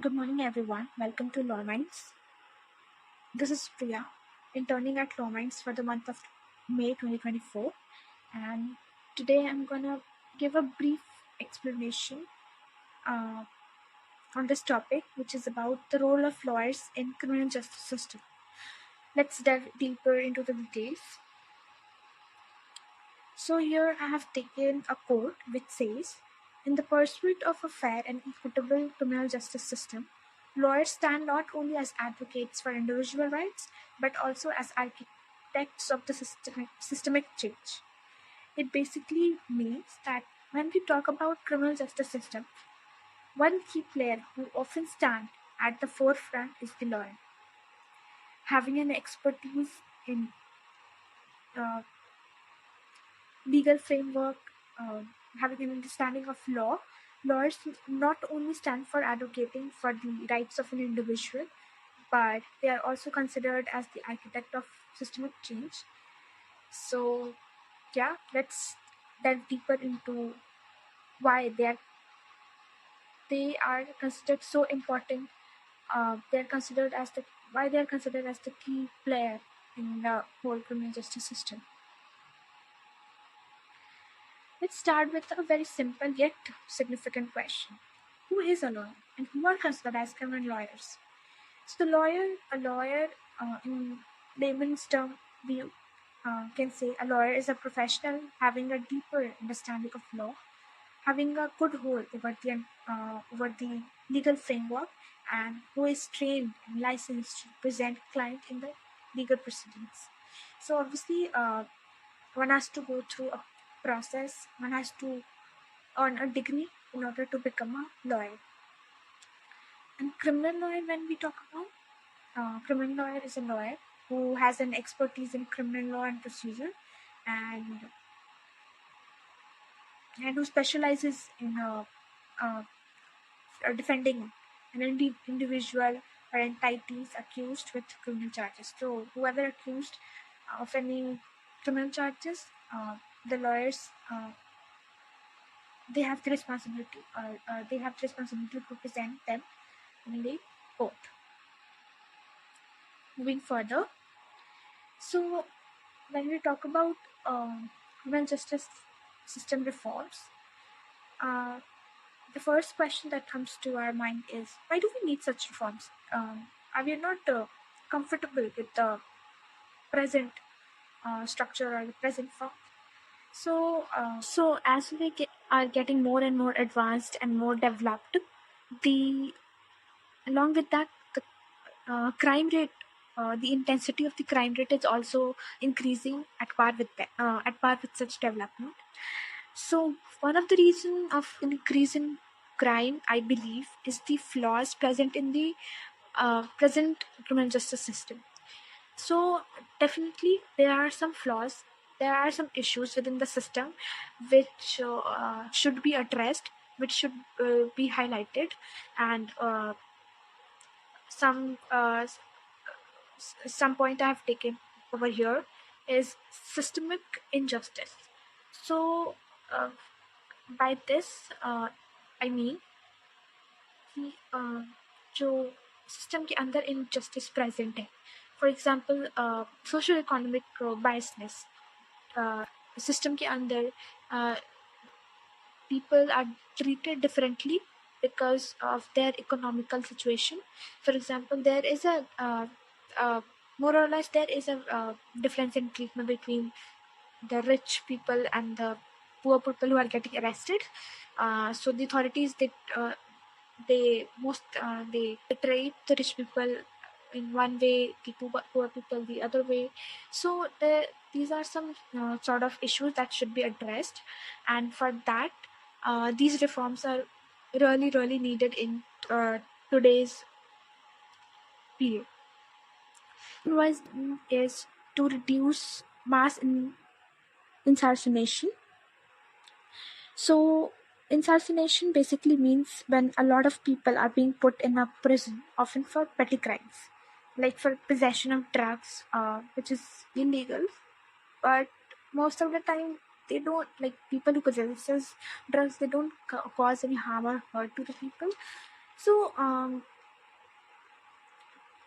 Good morning, everyone. Welcome to Law Minds. This is Priya, interning at Law Minds for the month of May 2024. And today I'm going to give a brief explanation uh, on this topic, which is about the role of lawyers in criminal justice system. Let's delve deeper into the details. So here I have taken a quote which says, "In the pursuit of a fair and equitable criminal justice system, lawyers stand not only as advocates for individual rights, but also as architects of the systemic change." It basically means that when we talk about criminal justice system, one key player who often stands at the forefront is the lawyer. Having an expertise in uh, legal framework, uh, having an understanding of law, lawyers not only stand for advocating for the rights of an individual, but they are also considered as the architect of systemic change. So, yeah, let's delve deeper into why they are considered so important. They are considered as the why they are considered as the key player in the whole criminal justice system. Let's start with a very simple yet significant question. Who is a lawyer and who are considered as criminal lawyers? So a lawyer in layman's term, we can say a lawyer is a professional having a deeper understanding of law, having a good hold over the legal framework, and who is trained and licensed to present client in the legal proceedings. So obviously, one has to go through a process. One has to earn a degree in order to become a lawyer. And criminal lawyer, when we talk about criminal lawyer, is a lawyer who has an expertise in criminal law and procedure, and who specializes in defending an individual or entities accused with criminal charges. So whoever accused of any criminal charges, the lawyers they have the responsibility, to present them in the court. Moving further, so when we talk about criminal justice system reforms, uh, the first question that comes to our mind is, why do we need such reforms? Are we not comfortable with the present structure or the present form? So as we are getting more and more advanced and more developed, the along with that, the crime rate, the intensity of the crime rate is also increasing at par with such development. So one of the reason of increase in crime, I believe, is the flaws present in the present criminal justice system. So definitely there are some flaws, there are some issues within the system which should be addressed, which should be highlighted, and some some point I have taken over here is systemic injustice. So uh, by this I mean कि जो system के अंदर injustice present है. For example social economic biasness system के अंदर people are treated differently because of their economical situation. For example, there is a more or less there is a difference in treatment between the rich people and the poor people who are getting arrested. So the authorities they treat the rich people in one way, the poor people the other way. So these are some sort of issues that should be addressed, and for that, these reforms are really needed in today's period. Otherwise, is to reduce mass incarceration. So, incarceration basically means when a lot of people are being put in a prison, often for petty crimes, like for possession of drugs, which is illegal. But most of the time, they don't, like people who possesses drugs. They don't cause any harm or hurt to the people. So,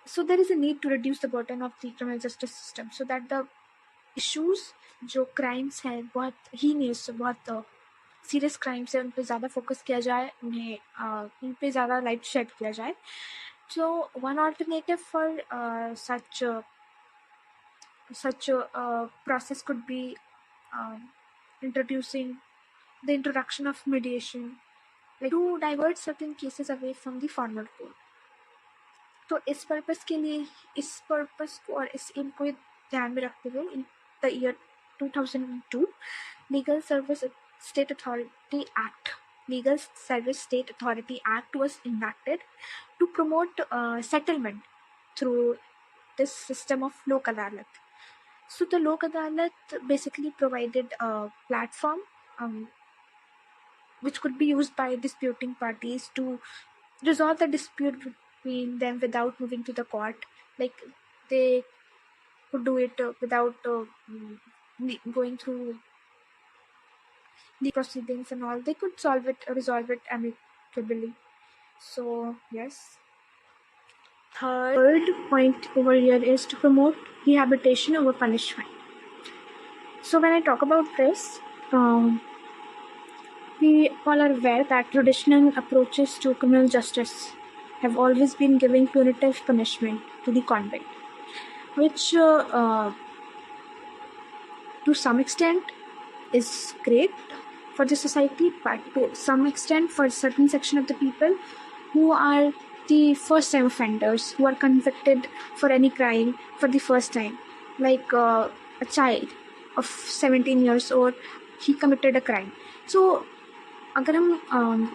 so there is a need to reduce the burden of the criminal justice system so that the issues जो crimes हैं बहुत heinous बहुत serious crimes है उन पे ज़्यादा focus किया जाए उन्हें उन पे ज़्यादा लाइट शेड किया जाए. So one alternative for such a process could be introducing the introduction of mediation, like to divert certain cases away from the formal court. तो इस पर्पस के लिए इस पर्पस को और इस एम को ध्यान में रखते हुए in the year 2002 legal service state authority act was enacted to promote settlement through this system of Lok Adalat. So the Lok Adalat basically provided a platform which could be used by disputing parties to resolve the dispute between them without moving to the court. Like they could do it without going through the proceedings and all. They could resolve it amicably. So yes. Third point over here is to promote rehabilitation over punishment. So when I talk about this, we all are aware that traditional approaches to criminal justice have always been giving punitive punishment to the convict, which to some extent is great for the society, but to some extent for a certain section of the people who are the first time offenders, who are convicted for any crime for the first time, like a child of 17 years old, he committed a crime. So अगर हम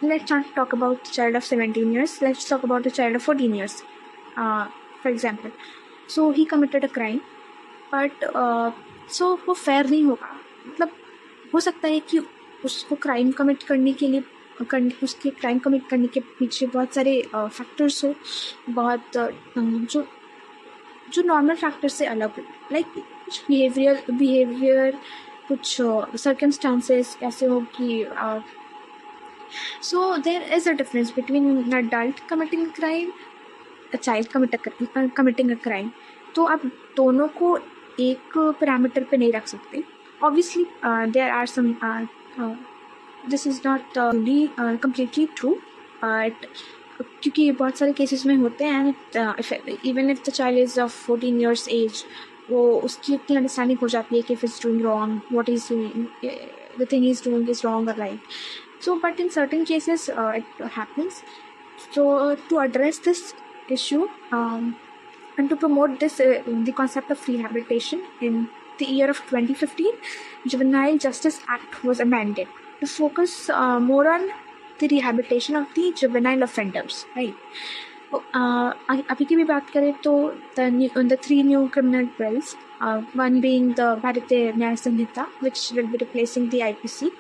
let's not talk about the child of 17 years, let's talk about the child of 14 years, for example. So he committed a crime, but so वो fair नहीं होगा. मतलब हो सकता है कि उसको क्राइम कमिट करने के लिए उसके क्राइम कमिट करने के पीछे बहुत सारे फैक्टर्स हो, बहुत जो नॉर्मल फैक्टर से अलग हो, लाइक बिहेवियर कुछ सर्कमस्टांसेस ऐसे हो कि so there is a difference between an adult committing a crime, a child committing a crime. तो आप दोनों को एक पैरामीटर पे नहीं रख सकते. Obviously there are some this is not completely true, but क्योंकि बहुत सारे केसेस में होते हैं and even if the child is of 14 years age, वो उसकी इतनी अंडरस्टैंडिंग हो जाती है कि if he's doing wrong, what he's doing, the thing he's doing is wrong or right. So but in certain cases it happens. So to address this issue and to promote this the concept of rehabilitation, in the year of 2015 Juvenile Justice Act was amended to focus more on the rehabilitation of the juvenile offenders, right? अभी की भी बात करें तो the three new criminal bills, one being the Bharatiya Nyaya Samhita, which will be replacing the IPC.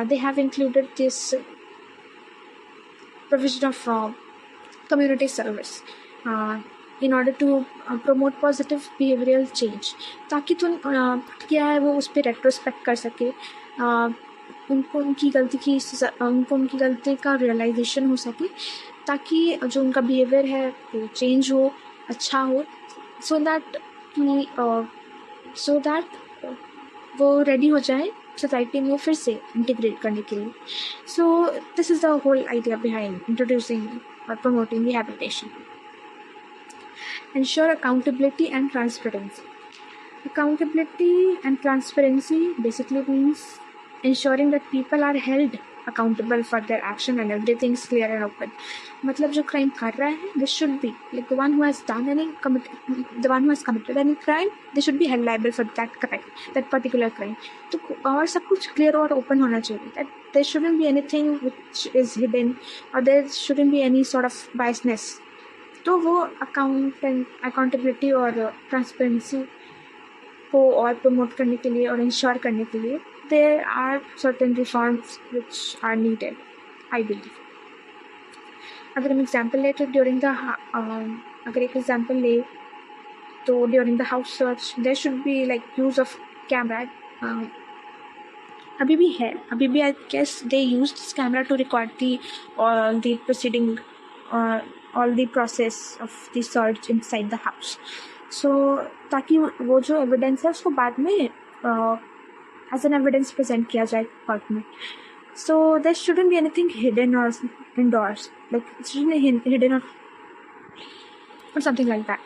They have included this provision of community service in order to promote positive behavioral change, ताकि तुम क्या है वो उस पर retrospect कर सके, उनको उनकी गलती का रियलाइजेशन हो सके, ताकि जो उनका बिहेवियर है वो चेंज हो, अच्छा हो, सो दैट वो रेडी हो जाए सोसाइटी में फिर से इंटीग्रेट करने के लिए. So this is the whole idea behind introducing और promoting rehabilitation. Ensure accountability and transparency. Accountability and transparency basically means ensuring that people are held accountable for their action and everything is clear and open. मतलब जो crime कर रहा है, this should be like the one who has committed any crime, they should be held liable for that crime, that particular crime. तो और सब कुछ clear और open होना चाहिए. That there shouldn't be anything which is hidden, or there shouldn't be any sort of biasness. तो वो accountability और ट्रांसपेरेंसी को और प्रमोट करने के लिए और इंश्योर करने के लिए there are certain reforms which are needed, I believe. अगर हम एग्जांपल ले तो अगर एक एग्जांपल ले तो during the house search there should be like use of camera अभी भी है, अभी भी I guess they use this camera to record the all the proceeding, all the process of the search inside the house. So ताकि वो जो evidence है उसको बाद में एज एन एविडेंस प्रेजेंट किया जाए कोर्ट में. So there shouldn't be anything hidden or indoors, like it shouldn't be hidden or something like that.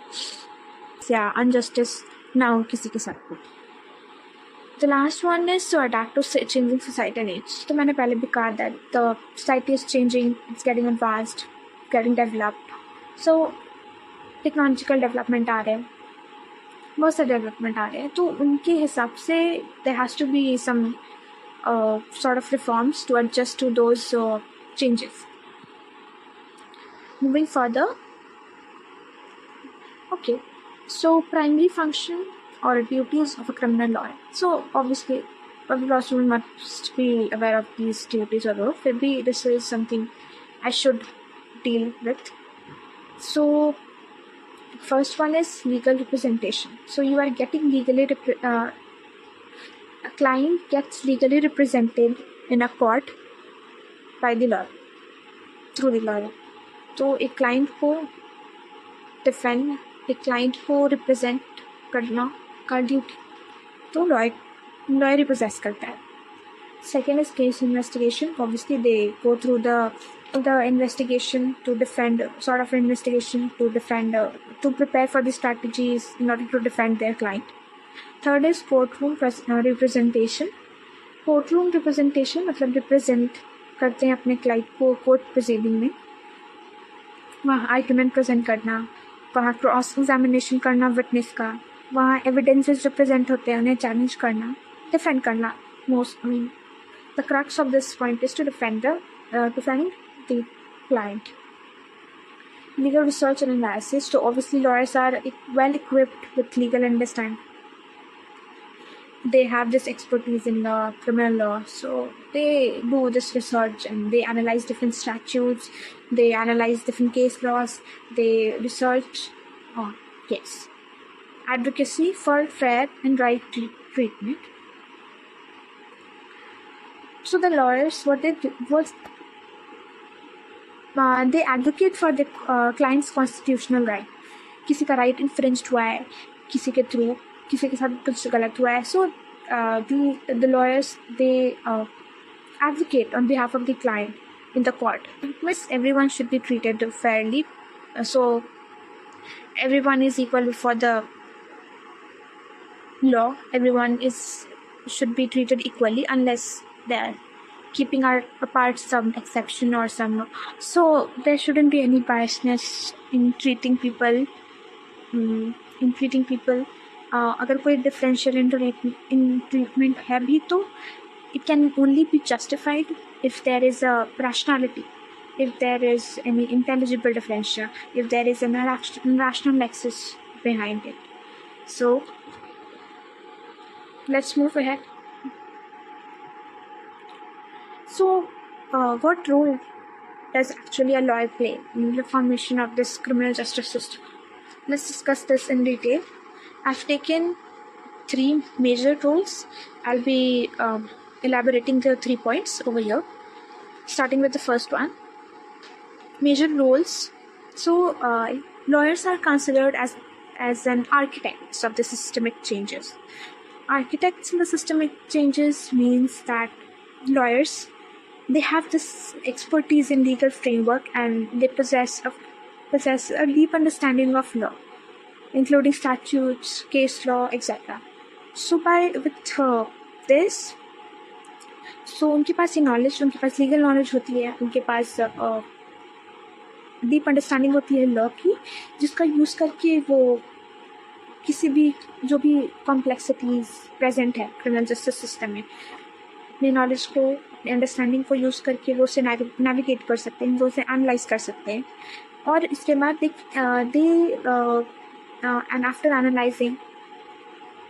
Yeah, injustice now किसी के साथ भी. The last one is to adapt to changing society needs. तो मैंने पहले भी कहा that the society is changing, it's getting advanced, getting developed. So technological development आ रहे हैं, बहुत सारे डेवलपमेंट आ रहे हैं, तो उनके हिसाब से there has to be some sort of reforms to adjust to those changes. Moving further, okay, so primary function or duties of a criminal lawyer. So obviously public law student must be aware of these duties or role. Maybe this is something I should deal with. So first one is legal representation. So you are getting legally a client gets legally represented in a court by the lawyer, through the lawyer. तो एक client को defend, एक client को represent करना का duty तो lawyer ही process करता है. Second is case investigation. Obviously they go through the investigation to defend, sort of investigation to defend, to prepare for the strategies in order to defend their client. Third is courtroom representation. Courtroom representation मतलब represent करते हैं अपने client को court proceeding में, वहाँ argument present करना, वहाँ cross examination करना विटनेस का, वहाँ एविडेंसेस जो प्रेजेंट होते हैं उन्हें चैलेंज करना, डिफेंड करना. Most the crux of this point is to defend the client. Legal research and analysis. So obviously lawyers are well equipped with legal understanding. They have this expertise in criminal law, so they do this research and they analyze different statutes, they analyze different case laws, they research on case. Advocacy for fair and right treatment. So the lawyers, what they do, they advocate for the client's constitutional right. किसी का right infringed हुआ है किसी के through, किसी के साथ कुछ गलत हुआ है. So the lawyers, they advocate on behalf of the client in the court. Everyone should be treated fairly. So everyone is equal before the law. Everyone should be treated equally unless they are keeping apart some exception or some. So there shouldn't be any biasness in treating people. अगर कोई differential in treatment है भी तो it can only be justified if there is a rationality, if there is any intelligible differential, if there is an rational nexus behind it. So let's move ahead. So what role does actually a lawyer play in the formation of this criminal justice system? Let's discuss this in detail. I've taken 3 major roles. I'll be elaborating the 3 points over here, starting with the first one. Major roles. So lawyers are considered as an architects of the systemic changes. Architects in the systemic changes means that lawyers, they have this expertise in legal framework and they possess a deep understanding of law, including statutes, case law, etc. So with this, so उनके पास ये knowledge, उनके पास legal knowledge होती है, उनके पास deep understanding होती है law की, जिसका use करके वो किसी भी जो भी complexities present है criminal justice system में, अपने knowledge को, अपने understanding को use करके वो उसे navigate कर सकते हैं, वो उसे analyze कर सकते हैं. और इसके बाद and after analyzing,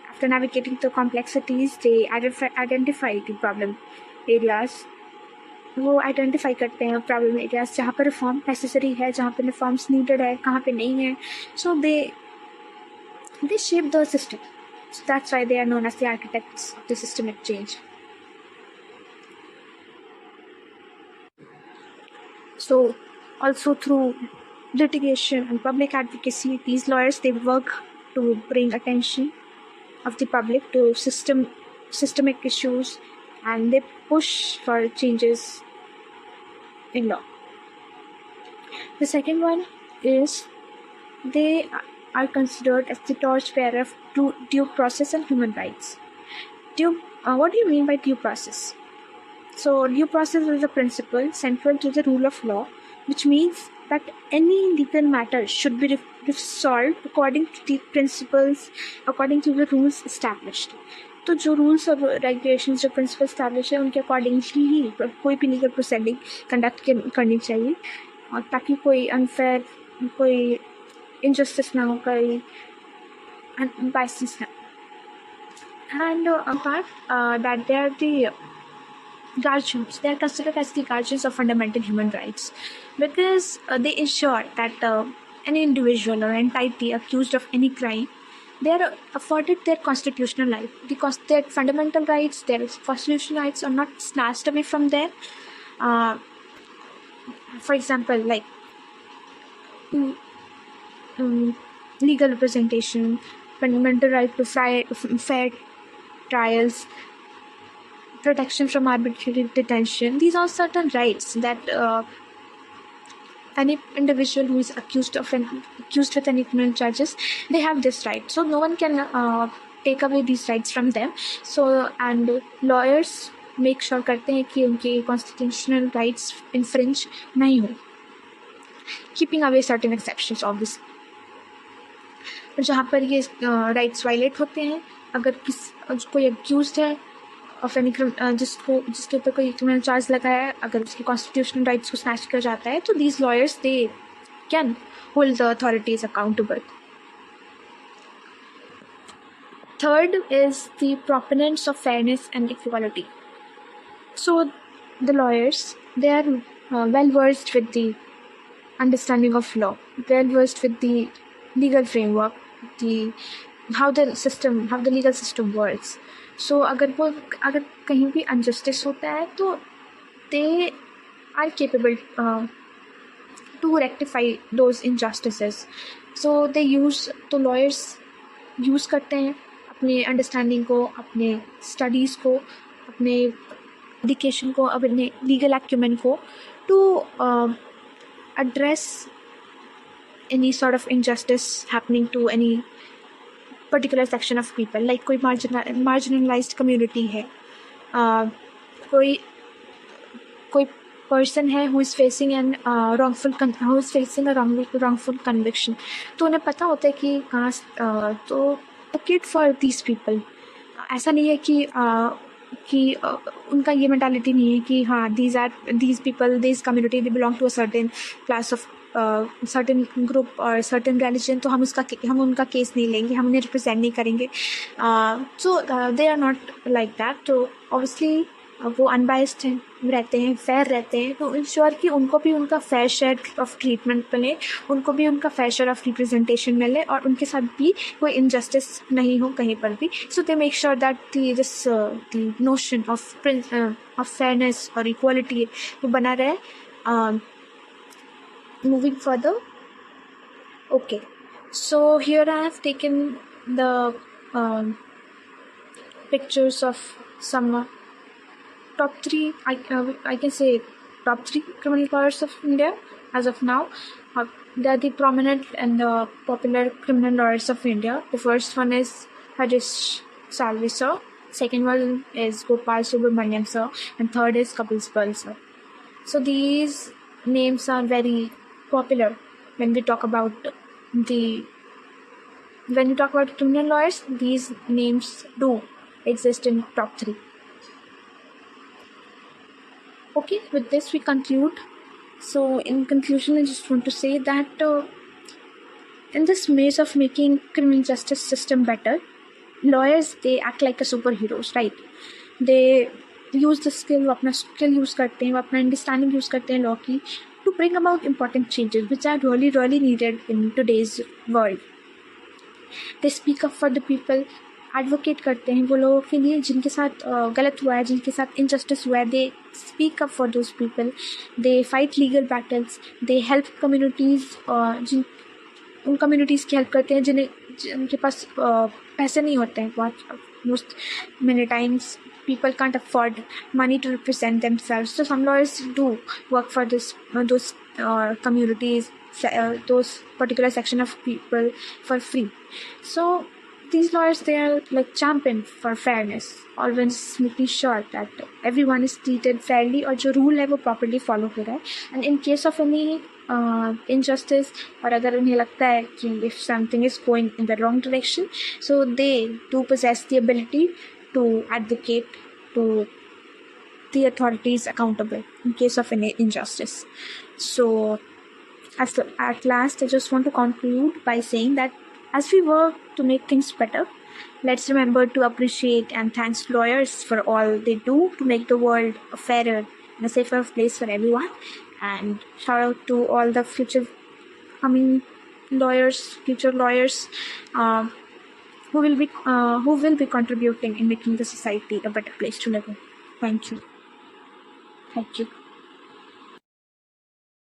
after navigating the complexities, they identify the problem areas. वो आइडेंटिफाई करते हैं प्रॉब्लम एरियाज जहाँ पर रिफॉर्म नेसेसरी है, जहाँ पर रिफॉर्म्स नीडेड है, कहाँ पे नहीं है. सो they shape the system. So that's why they are known as the architects of the systemic change. So also through litigation and public advocacy, these lawyers, they work to bring attention of the public to systemic issues, and they push for changes in law. The second one is they are considered as the torchbearer of due process and human rights. What do you mean by due process? So due process is a principle central to the rule of law, which means that any legal matter should be resolved according to the principles, according to the rules established. तो जो rules और regulations जो principal establish है उनके accordingly ही कोई भी legal proceeding conduct करनी चाहिए, और ताकि कोई अनफेयर, कोई injustice ना हो, कोई bias ना. And apart that they are the guardians. They are considered as the guardians of fundamental human rights because they ensure that any individual or entity accused of any crime, they are afforded their constitutional right. Their fundamental rights, their constitutional rights are not snatched away from them. For example, like legal representation, fundamental right to fair trials, protection from arbitrary detention. These are certain rights that any individual who is accused with any criminal charges, they have this right. So no one can take away these rights from them. So and lawyers make sure करते हैं कि उनके constitutional rights infringe नहीं हो, keeping away certain exceptions obviously. और जहाँ पर ये rights violate होते हैं, अगर कोई accused है ऑफ एनी जिसके ऊपर कोई क्रिमिनल चार्ज लगा है, अगर उसके कॉन्स्टिट्यूशनल राइट्स को स्नैच किया जाता है, तो these lawyers they can hold the authorities accountable. Third is the proponents of fairness and equality. So the lawyers, they are well versed with the understanding of law, well versed with the legal framework, how the legal system works. So अगर कहीं भी injustice होता है तो they are capable to rectify those injustices. So lawyers use करते हैं अपने understanding को, अपने studies को, अपने education को, अपने legal acumen को to address any sort of injustice happening to any particular section of people, like कोई marginalized community है, कोई person है who is facing a wrongful conviction, तो उन्हें पता होता है कि तो advocate for these people. ऐसा नहीं है कि उनका ये मेंटालिटी नहीं है कि हाँ these people, this community, they belong to a certain class of certain group or certain religion, तो हम उनका केस नहीं लेंगे, हम उन्हें रिप्रेजेंट नहीं करेंगे. So they are not like that. तो obviously वो अनबायस्ड रहते हैं, फेयर रहते हैं, तो इंश्योर कि उनको भी उनका फेयर शेयर ऑफ ट्रीटमेंट मिले, उनको भी उनका फेयर शेयर ऑफ रिप्रेजेंटेशन मिले, और उनके साथ भी कोई इनजस्टिस नहीं हो कहीं पर भी. So they make sure that this the notion of fairness और इक्वालिटी वो बना रहे. Moving further, okay, so here I have taken the pictures of some top 3, I can say top 3 criminal lawyers of India as of now. They are the prominent and the popular criminal lawyers of India. The first one is Harish Salvi sir, second one is Gopal Subramanian sir, and third is Kapil Sibal sir. So these names are very popular when we talk about criminal lawyers. These names do exist in top 3. Okay, with this we conclude. So in conclusion, I just want to say that in this maze of making criminal justice system better, lawyers, they act like a superheroes, right? They use the skill, अपना skill use करते हैं, अपना understanding use करते हैं law की, to bring about important changes which are really, really needed in today's world. They speak up for the people advocate करते हैं वो लोगों के लिए जिनके साथ गलत हुआ है, जिनके साथ इनजस्टिस हुआ है. They speak up for those people, they fight legal battles, they help communities, जिन उन कम्युनिटीज़ की हेल्प करते हैं जिनके पास पैसे नहीं होते हैं. बहुत most many times people can't afford money to represent themselves, so some lawyers do work for those communities, those particular section of people for free. So these lawyers, they are like champion for fairness, always making sure that everyone is treated fairly और जो rule है वो properly follow हो रहा है. And in case of any injustice, और अगर उन्हें लगता है कि if something is going in the wrong direction, so they do possess the ability to advocate to the authorities accountable in case of any injustice. So at last, I just want to conclude by saying that as we work to make things better, let's remember to appreciate and thank lawyers for all they do to make the world a fairer and a safer place for everyone. And shout out to all the future lawyers who will be contributing in making the society a better place to live in. Thank you.